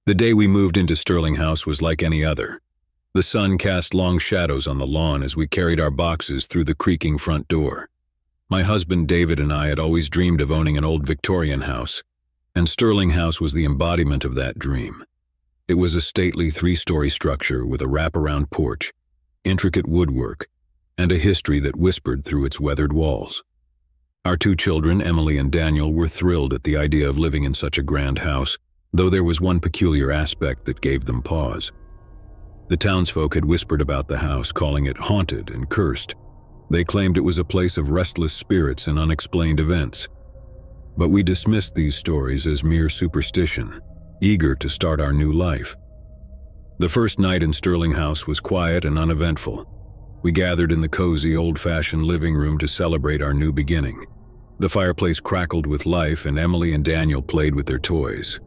The day we moved into Sterling House was like any other. The sun cast long shadows on the lawn as we carried our boxes through the creaking front door. My husband David and I had always dreamed of owning an old Victorian house, and Sterling House was the embodiment of that dream. It was a stately 3-story structure with a wraparound porch, intricate woodwork, and a history that whispered through its weathered walls. Our 2 children, Emily and Daniel, were thrilled at the idea of living in such a grand house, though there was one peculiar aspect that gave them pause. The townsfolk had whispered about the house, calling it haunted and cursed. They claimed it was a place of restless spirits and unexplained events. But we dismissed these stories as mere superstition, eager to start our new life. The first night in Sterling House was quiet and uneventful. We gathered in the cozy, old-fashioned living room to celebrate our new beginning. The fireplace crackled with life, and Emily and Daniel played with their toys.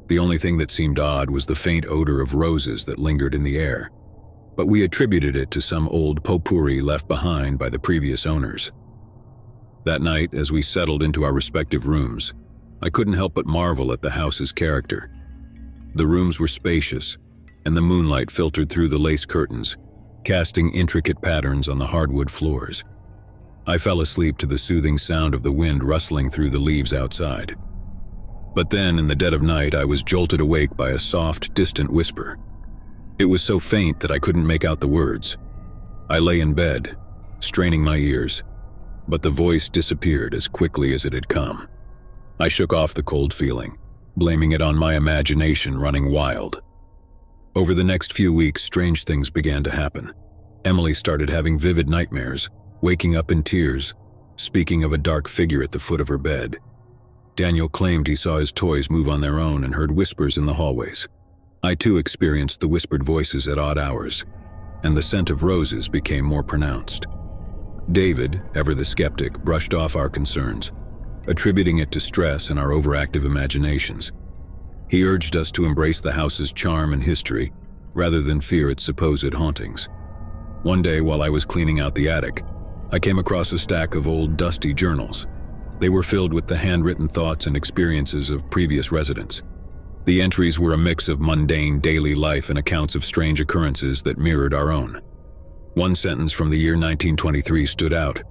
The only thing that seemed odd was the faint odor of roses that lingered in the air, but we attributed it to some old potpourri left behind by the previous owners. That night, as we settled into our respective rooms, I couldn't help but marvel at the house's character. The rooms were spacious, and the moonlight filtered through the lace curtains, casting intricate patterns on the hardwood floors. I fell asleep to the soothing sound of the wind rustling through the leaves outside. But then, in the dead of night, I was jolted awake by a soft, distant whisper. It was so faint that I couldn't make out the words. I lay in bed, straining my ears, but the voice disappeared as quickly as it had come. I shook off the cold feeling, blaming it on my imagination running wild. Over the next few weeks, strange things began to happen. Emily started having vivid nightmares, waking up in tears, speaking of a dark figure at the foot of her bed. Daniel claimed he saw his toys move on their own and heard whispers in the hallways. I too experienced the whispered voices at odd hours, and the scent of roses became more pronounced. David, ever the skeptic, brushed off our concerns, attributing it to stress and our overactive imaginations. He urged us to embrace the house's charm and history, rather than fear its supposed hauntings. One day, while I was cleaning out the attic, I came across a stack of old, dusty journals. They were filled with the handwritten thoughts and experiences of previous residents. The entries were a mix of mundane daily life and accounts of strange occurrences that mirrored our own. One sentence from the year 1923 stood out.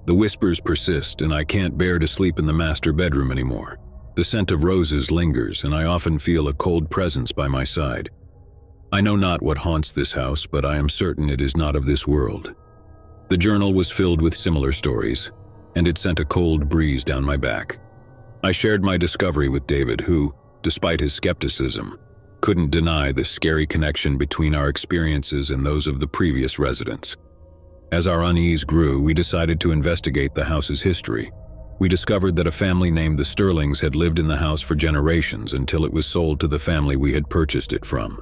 "The whispers persist, and I can't bear to sleep in the master bedroom anymore. The scent of roses lingers, and I often feel a cold presence by my side. I know not what haunts this house, but I am certain it is not of this world." The journal was filled with similar stories, and it sent a cold breeze down my back. I shared my discovery with David, who, despite his skepticism, couldn't deny the scary connection between our experiences and those of the previous residents. As our unease grew, we decided to investigate the house's history. We discovered that a family named the Sterlings had lived in the house for generations until it was sold to the family we had purchased it from.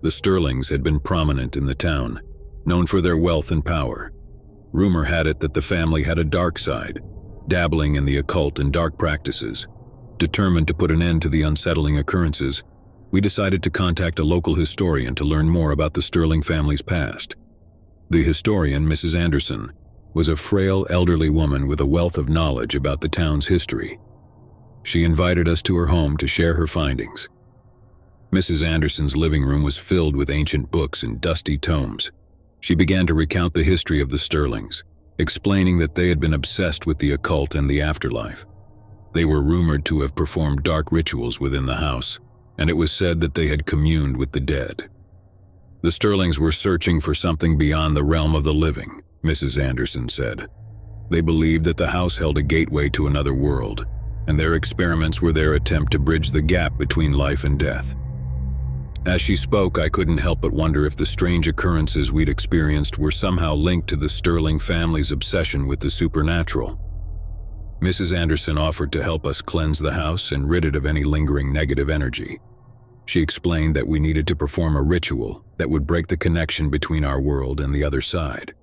The Sterlings had been prominent in the town, known for their wealth and power. Rumor had it that the family had a dark side, dabbling in the occult and dark practices. Determined to put an end to the unsettling occurrences, we decided to contact a local historian to learn more about the Sterling family's past. The historian, Mrs. Anderson, was a frail, elderly woman with a wealth of knowledge about the town's history. She invited us to her home to share her findings. Mrs. Anderson's living room was filled with ancient books and dusty tomes. She began to recount the history of the Sterlings, explaining that they had been obsessed with the occult and the afterlife. They were rumored to have performed dark rituals within the house, and it was said that they had communed with the dead. The Sterlings were searching for something beyond the realm of the living, Mrs. Anderson said. They believed that the house held a gateway to another world, and their experiments were their attempt to bridge the gap between life and death. As she spoke, I couldn't help but wonder if the strange occurrences we'd experienced were somehow linked to the Sterling family's obsession with the supernatural. Mrs. Anderson offered to help us cleanse the house and rid it of any lingering negative energy. She explained that we needed to perform a ritual that would break the connection between our world and the other side.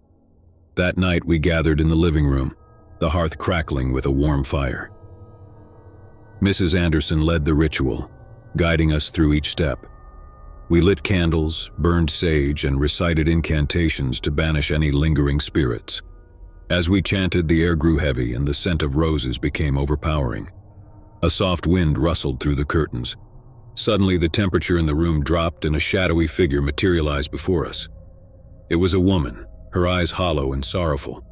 That night we gathered in the living room, the hearth crackling with a warm fire. Mrs. Anderson led the ritual, guiding us through each step. We lit candles, burned sage, and recited incantations to banish any lingering spirits. As we chanted, the air grew heavy and the scent of roses became overpowering. A soft wind rustled through the curtains, Suddenly, the temperature in the room dropped and a shadowy figure materialized before us. It was a woman, her eyes hollow and sorrowful.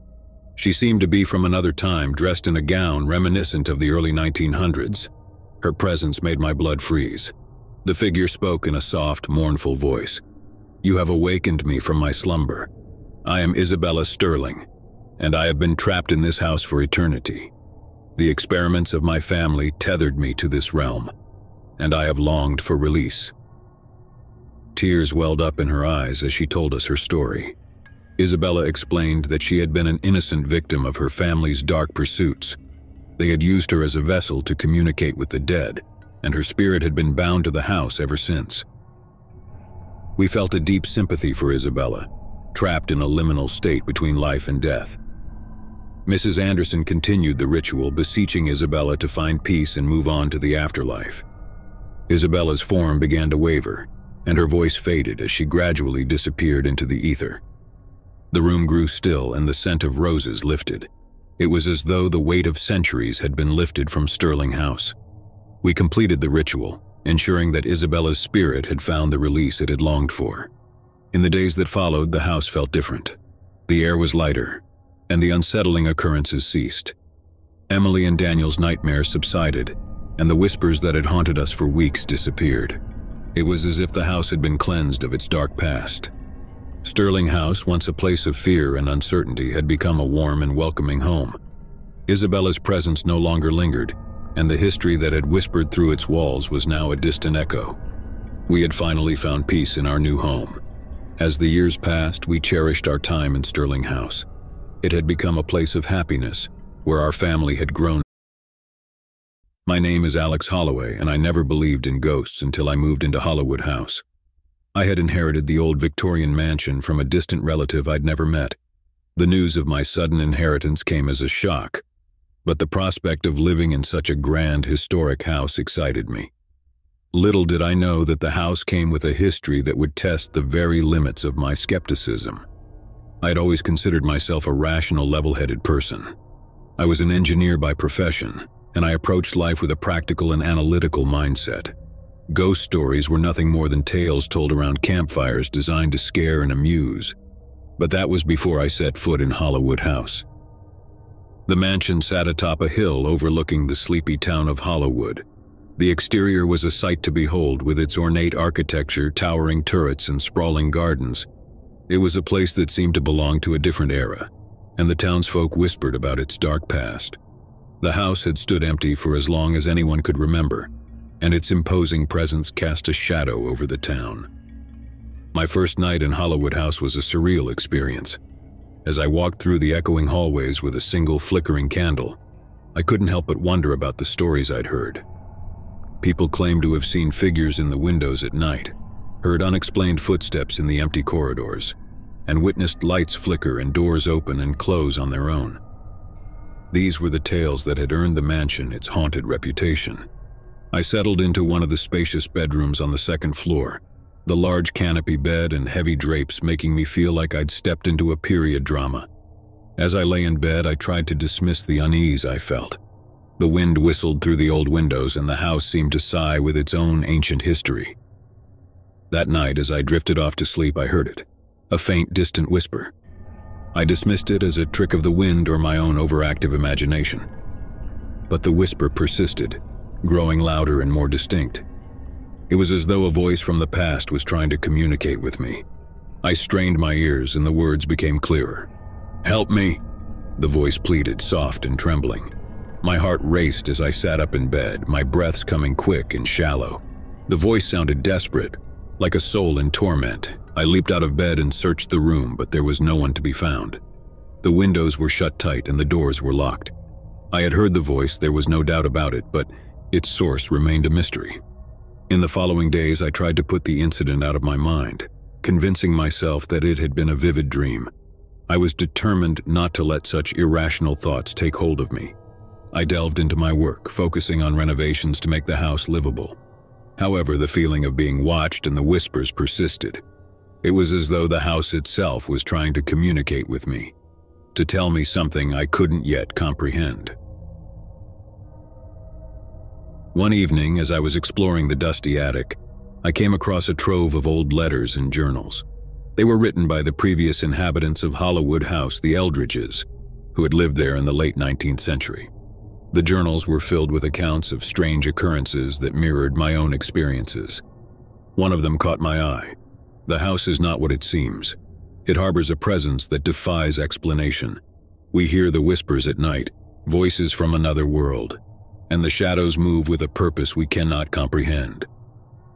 She seemed to be from another time, dressed in a gown reminiscent of the early 1900s. Her presence made my blood freeze. The figure spoke in a soft, mournful voice. "You have awakened me from my slumber. I am Isabella Sterling, and I have been trapped in this house for eternity. The experiments of my family tethered me to this realm, and I have longed for release." Tears welled up in her eyes as she told us her story. Isabella explained that she had been an innocent victim of her family's dark pursuits. They had used her as a vessel to communicate with the dead, and her spirit had been bound to the house ever since. We felt a deep sympathy for Isabella, trapped in a liminal state between life and death. Mrs. Anderson continued the ritual, beseeching Isabella to find peace and move on to the afterlife. Isabella's form began to waver, and her voice faded as she gradually disappeared into the ether. The room grew still and the scent of roses lifted. It was as though the weight of centuries had been lifted from Sterling House. We completed the ritual, ensuring that Isabella's spirit had found the release it had longed for. In the days that followed, the house felt different. The air was lighter, and the unsettling occurrences ceased. Emily and Daniel's nightmares subsided, and the whispers that had haunted us for weeks disappeared. It was as if the house had been cleansed of its dark past. Sterling House, once a place of fear and uncertainty, had become a warm and welcoming home. Isabella's presence no longer lingered, and the history that had whispered through its walls was now a distant echo. We had finally found peace in our new home. As the years passed, we cherished our time in Sterling House. It had become a place of happiness, where our family had grown. My name is Alex Holloway, and I never believed in ghosts until I moved into Hollywood House. I had inherited the old Victorian mansion from a distant relative I'd never met. The news of my sudden inheritance came as a shock, but the prospect of living in such a grand, historic house excited me. Little did I know that the house came with a history that would test the very limits of my skepticism. I had always considered myself a rational, level-headed person. I was an engineer by profession, and I approached life with a practical and analytical mindset. Ghost stories were nothing more than tales told around campfires designed to scare and amuse. But that was before I set foot in Hollywood House. The mansion sat atop a hill overlooking the sleepy town of Hollywood. The exterior was a sight to behold, with its ornate architecture, towering turrets, and sprawling gardens. It was a place that seemed to belong to a different era, and the townsfolk whispered about its dark past. The house had stood empty for as long as anyone could remember, and its imposing presence cast a shadow over the town. My first night in Hollywood House was a surreal experience. As I walked through the echoing hallways with a single flickering candle, I couldn't help but wonder about the stories I'd heard. People claimed to have seen figures in the windows at night, heard unexplained footsteps in the empty corridors, and witnessed lights flicker and doors open and close on their own. These were the tales that had earned the mansion its haunted reputation. I settled into one of the spacious bedrooms on the second floor, the large canopy bed and heavy drapes making me feel like I'd stepped into a period drama. As I lay in bed, I tried to dismiss the unease I felt. The wind whistled through the old windows, and the house seemed to sigh with its own ancient history. That night, as I drifted off to sleep, I heard it, a faint, distant whisper. I dismissed it as a trick of the wind or my own overactive imagination. But the whisper persisted, growing louder and more distinct. It was as though a voice from the past was trying to communicate with me. I strained my ears, and the words became clearer. "Help me," the voice pleaded, soft and trembling. My heart raced as I sat up in bed, my breaths coming quick and shallow. The voice sounded desperate, like a soul in torment. I leaped out of bed and searched the room, but there was no one to be found. The windows were shut tight and the doors were locked. I had heard the voice, there was no doubt about it, but its source remained a mystery. In the following days, I tried to put the incident out of my mind, convincing myself that it had been a vivid dream. I was determined not to let such irrational thoughts take hold of me. I delved into my work, focusing on renovations to make the house livable. However, the feeling of being watched and the whispers persisted. It was as though the house itself was trying to communicate with me, to tell me something I couldn't yet comprehend. One evening, as I was exploring the dusty attic, I came across a trove of old letters and journals. They were written by the previous inhabitants of Hollywood House, the Eldridges, who had lived there in the late 19th century. The journals were filled with accounts of strange occurrences that mirrored my own experiences. One of them caught my eye. The house is not what it seems. It harbors a presence that defies explanation. We hear the whispers at night, voices from another world, and the shadows move with a purpose we cannot comprehend.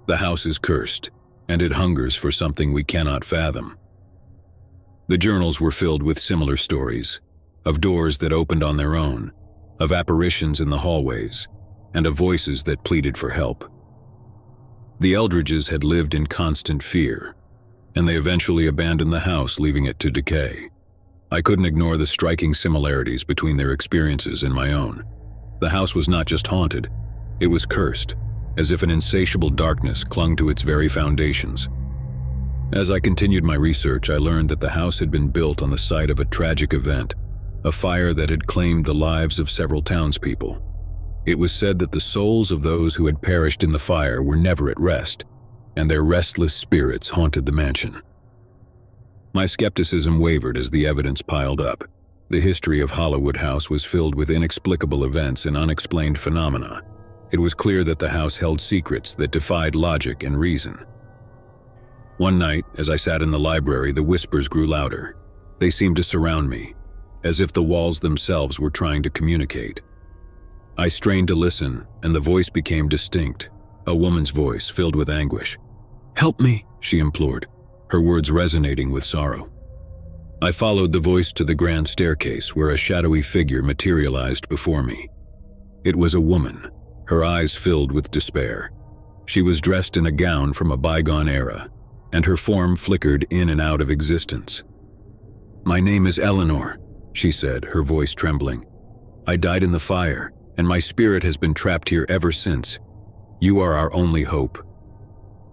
The house is cursed, and it hungers for something we cannot fathom. The journals were filled with similar stories, of doors that opened on their own, of apparitions in the hallways, and of voices that pleaded for help. The Eldridges had lived in constant fear, and they eventually abandoned the house, leaving it to decay. I couldn't ignore the striking similarities between their experiences and my own. The house was not just haunted, it was cursed, as if an insatiable darkness clung to its very foundations. As I continued my research, I learned that the house had been built on the site of a tragic event, a fire that had claimed the lives of several townspeople. It was said that the souls of those who had perished in the fire were never at rest, and their restless spirits haunted the mansion. My skepticism wavered as the evidence piled up. The history of Hollywood House was filled with inexplicable events and unexplained phenomena. It was clear that the house held secrets that defied logic and reason. One night, as I sat in the library, the whispers grew louder. They seemed to surround me, as if the walls themselves were trying to communicate. I strained to listen, and the voice became distinct, a woman's voice filled with anguish. "Help me," she implored, her words resonating with sorrow. I followed the voice to the grand staircase, where a shadowy figure materialized before me. It was a woman, her eyes filled with despair. She was dressed in a gown from a bygone era, and her form flickered in and out of existence. "My name is Eleanor," she said, her voice trembling. "I died in the fire, and my spirit has been trapped here ever since. You are our only hope."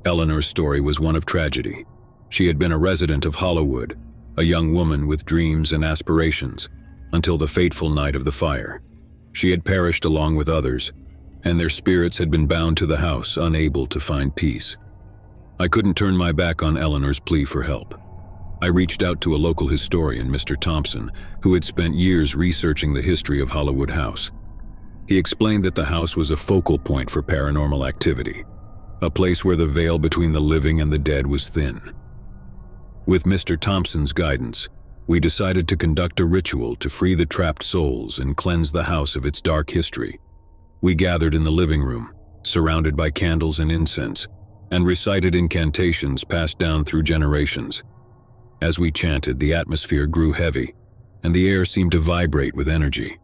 Eleanor's story was one of tragedy. She had been a resident of Hollywood, a young woman with dreams and aspirations, until the fateful night of the fire. She had perished along with others, and their spirits had been bound to the house, unable to find peace. I couldn't turn my back on Eleanor's plea for help. I reached out to a local historian, Mr. Thompson, who had spent years researching the history of Hollywood House. He explained that the house was a focal point for paranormal activity, a place where the veil between the living and the dead was thin. With Mr. Thompson's guidance, we decided to conduct a ritual to free the trapped souls and cleanse the house of its dark history. We gathered in the living room, surrounded by candles and incense, and recited incantations passed down through generations. As we chanted, the atmosphere grew heavy, and the air seemed to vibrate with energy.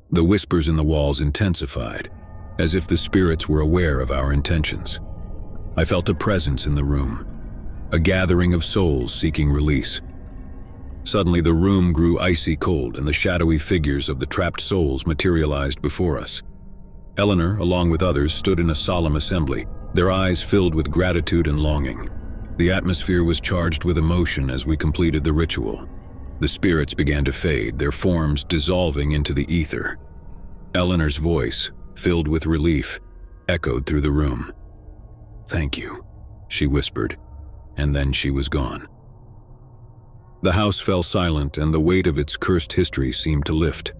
The whispers in the walls intensified, as if the spirits were aware of our intentions. I felt a presence in the room, a gathering of souls seeking release. Suddenly, the room grew icy cold, and the shadowy figures of the trapped souls materialized before us. Eleanor, along with others, stood in a solemn assembly, their eyes filled with gratitude and longing. The atmosphere was charged with emotion as we completed the ritual. The spirits began to fade, their forms dissolving into the ether. Eleanor's voice, filled with relief, echoed through the room. "Thank you," she whispered, and then she was gone. The house fell silent, and the weight of its cursed history seemed to lift.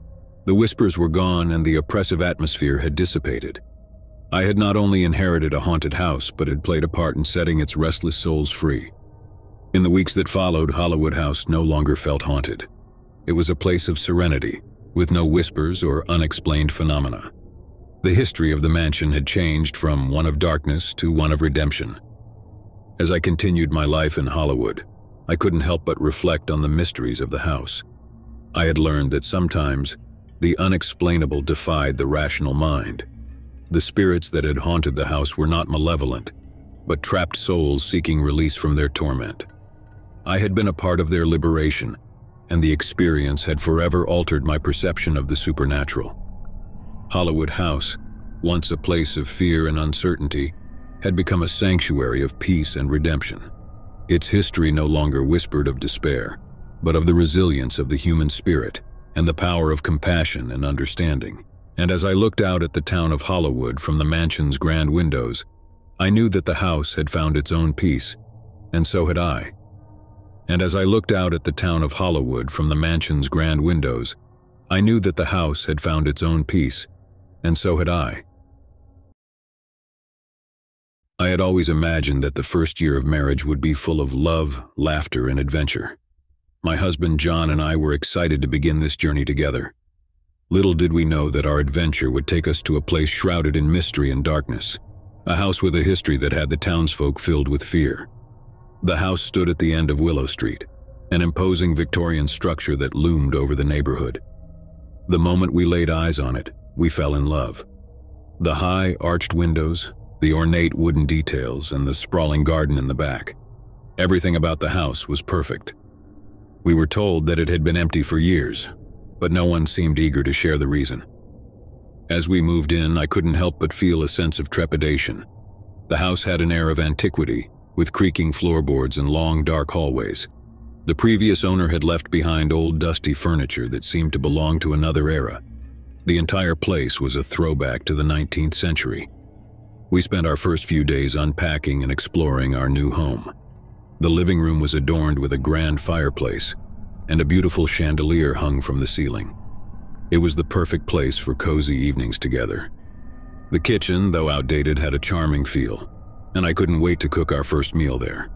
The whispers were gone, and the oppressive atmosphere had dissipated. I had not only inherited a haunted house, but had played a part in setting its restless souls free. In the weeks that followed, Hollywood House no longer felt haunted. It was a place of serenity, with no whispers or unexplained phenomena. The history of the mansion had changed from one of darkness to one of redemption. As I continued my life in Hollywood, I couldn't help but reflect on the mysteries of the house. I had learned that sometimes the unexplainable defied the rational mind. The spirits that had haunted the house were not malevolent, but trapped souls seeking release from their torment. I had been a part of their liberation, and the experience had forever altered my perception of the supernatural. Hollywood House, once a place of fear and uncertainty, had become a sanctuary of peace and redemption. Its history no longer whispered of despair, but of the resilience of the human spirit and the power of compassion and understanding. And as I looked out at the town of Hollywood from the mansion's grand windows, I knew that the house had found its own peace, and so had I. And as I looked out at the town of Hollywood from the mansion's grand windows, I knew that the house had found its own peace, and so had I. I had always imagined that the first year of marriage would be full of love, laughter, and adventure. My husband John and I were excited to begin this journey together. Little did we know that our adventure would take us to a place shrouded in mystery and darkness, a house with a history that had the townsfolk filled with fear. The house stood at the end of Willow Street, an imposing Victorian structure that loomed over the neighborhood. The moment we laid eyes on it, we fell in love. The high, arched windows, the ornate wooden details, and the sprawling garden in the back. Everything about the house was perfect. We were told that it had been empty for years, but no one seemed eager to share the reason. As we moved in, I couldn't help but feel a sense of trepidation. The house had an air of antiquity, with creaking floorboards and long, dark hallways. The previous owner had left behind old, dusty furniture that seemed to belong to another era. The entire place was a throwback to the 19th century. We spent our first few days unpacking and exploring our new home. The living room was adorned with a grand fireplace, and a beautiful chandelier hung from the ceiling. It was the perfect place for cozy evenings together. The kitchen, though outdated, had a charming feel, and I couldn't wait to cook our first meal there.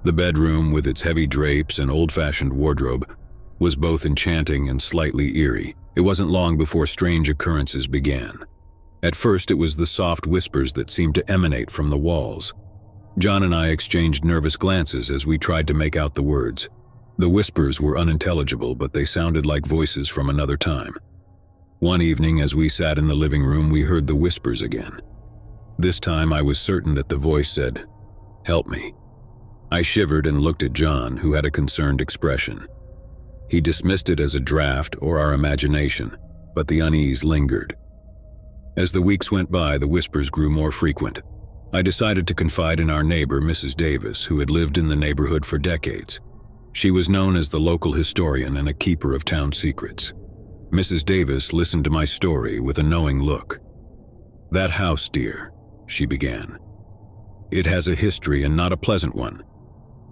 The bedroom, with its heavy drapes and old-fashioned wardrobe, was both enchanting and slightly eerie. It wasn't long before strange occurrences began. At first, it was the soft whispers that seemed to emanate from the walls. John and I exchanged nervous glances as we tried to make out the words. The whispers were unintelligible, but they sounded like voices from another time. One evening, as we sat in the living room, we heard the whispers again. This time, I was certain that the voice said, "Help me." I shivered and looked at John, who had a concerned expression. He dismissed it as a draft or our imagination, but the unease lingered. As the weeks went by, the whispers grew more frequent. I decided to confide in our neighbor, Mrs. Davis, who had lived in the neighborhood for decades. She was known as the local historian and a keeper of town secrets. Mrs. Davis listened to my story with a knowing look. "That house, dear," she began. "It has a history and not a pleasant one.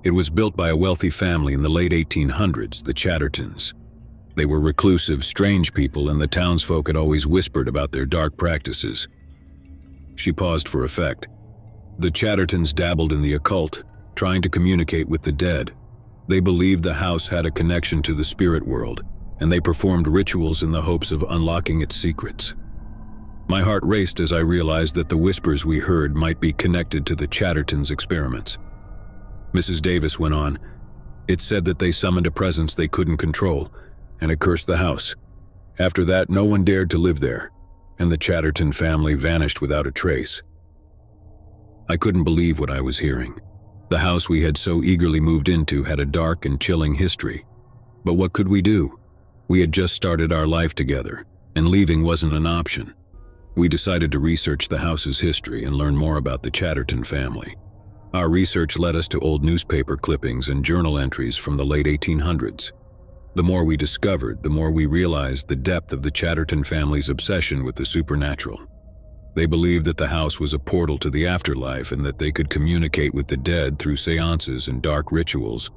It was built by a wealthy family in the late 1800s, the Chattertons. They were reclusive, strange people, and the townsfolk had always whispered about their dark practices." She paused for effect. "The Chattertons dabbled in the occult, trying to communicate with the dead. They believed the house had a connection to the spirit world, and they performed rituals in the hopes of unlocking its secrets." My heart raced as I realized that the whispers we heard might be connected to the Chattertons' experiments. Mrs. Davis went on, "It said that they summoned a presence they couldn't control, and it cursed the house. After that, no one dared to live there, and the Chatterton family vanished without a trace." I couldn't believe what I was hearing. The house we had so eagerly moved into had a dark and chilling history. But what could we do? We had just started our life together, and leaving wasn't an option. We decided to research the house's history and learn more about the Chatterton family. Our research led us to old newspaper clippings and journal entries from the late 1800s. The more we discovered, the more we realized the depth of the Chatterton family's obsession with the supernatural. They believed that the house was a portal to the afterlife and that they could communicate with the dead through seances and dark rituals.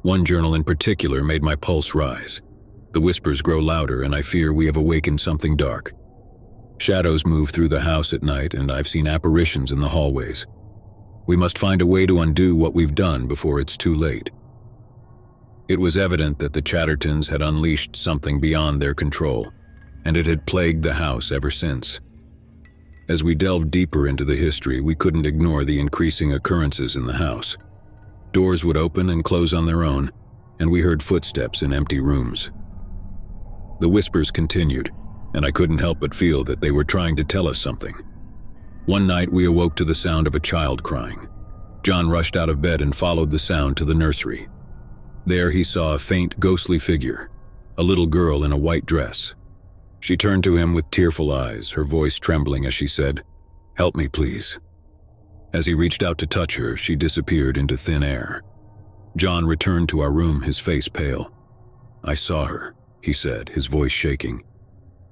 One journal in particular made my pulse rise. The whispers grow louder, and I fear we have awakened something dark. Shadows move through the house at night, and I've seen apparitions in the hallways. We must find a way to undo what we've done before it's too late. It was evident that the Chattertons had unleashed something beyond their control, and it had plagued the house ever since. As we delved deeper into the history, we couldn't ignore the increasing occurrences in the house. Doors would open and close on their own, and we heard footsteps in empty rooms. The whispers continued, and I couldn't help but feel that they were trying to tell us something. One night, we awoke to the sound of a child crying. John rushed out of bed and followed the sound to the nursery. There he saw a faint, ghostly figure, a little girl in a white dress. She turned to him with tearful eyes, her voice trembling as she said, "Help me, please." As he reached out to touch her, she disappeared into thin air. John returned to our room, his face pale. "I saw her," he said, his voice shaking.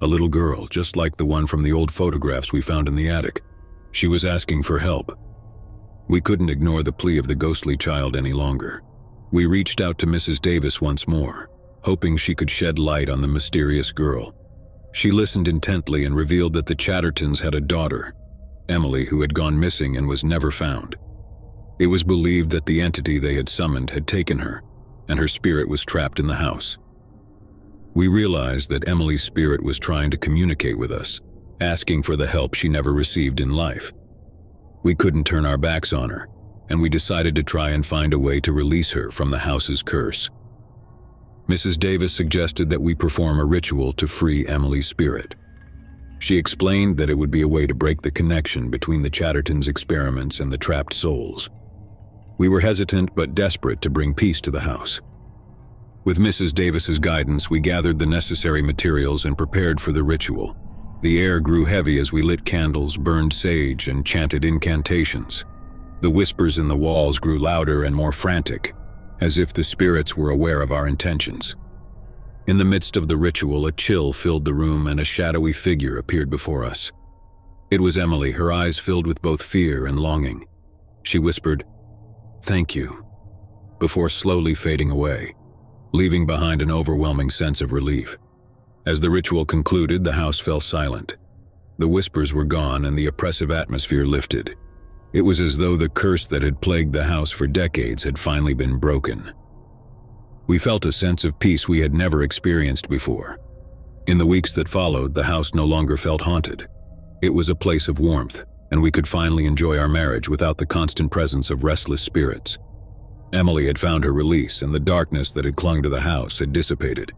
a little girl, just like the one from the old photographs we found in the attic. She was asking for help. We couldn't ignore the plea of the ghostly child any longer. We reached out to Mrs. Davis once more, hoping she could shed light on the mysterious girl. She listened intently and revealed that the Chattertons had a daughter, Emily, who had gone missing and was never found. It was believed that the entity they had summoned had taken her, and her spirit was trapped in the house. We realized that Emily's spirit was trying to communicate with us, asking for the help she never received in life. We couldn't turn our backs on her, and we decided to try and find a way to release her from the house's curse. Mrs. Davis suggested that we perform a ritual to free Emily's spirit. She explained that it would be a way to break the connection between the Chattertons' experiments and the trapped souls. We were hesitant but desperate to bring peace to the house. With Mrs. Davis's guidance, we gathered the necessary materials and prepared for the ritual. The air grew heavy as we lit candles, burned sage, and chanted incantations. The whispers in the walls grew louder and more frantic, as if the spirits were aware of our intentions. In the midst of the ritual, a chill filled the room and a shadowy figure appeared before us. It was Emily, her eyes filled with both fear and longing. She whispered, "Thank you," before slowly fading away, leaving behind an overwhelming sense of relief. As the ritual concluded, the house fell silent. The whispers were gone and the oppressive atmosphere lifted. It was as though the curse that had plagued the house for decades had finally been broken. We felt a sense of peace we had never experienced before. In the weeks that followed, the house no longer felt haunted. It was a place of warmth, and we could finally enjoy our marriage without the constant presence of restless spirits. Emily had found her release, and the darkness that had clung to the house had dissipated.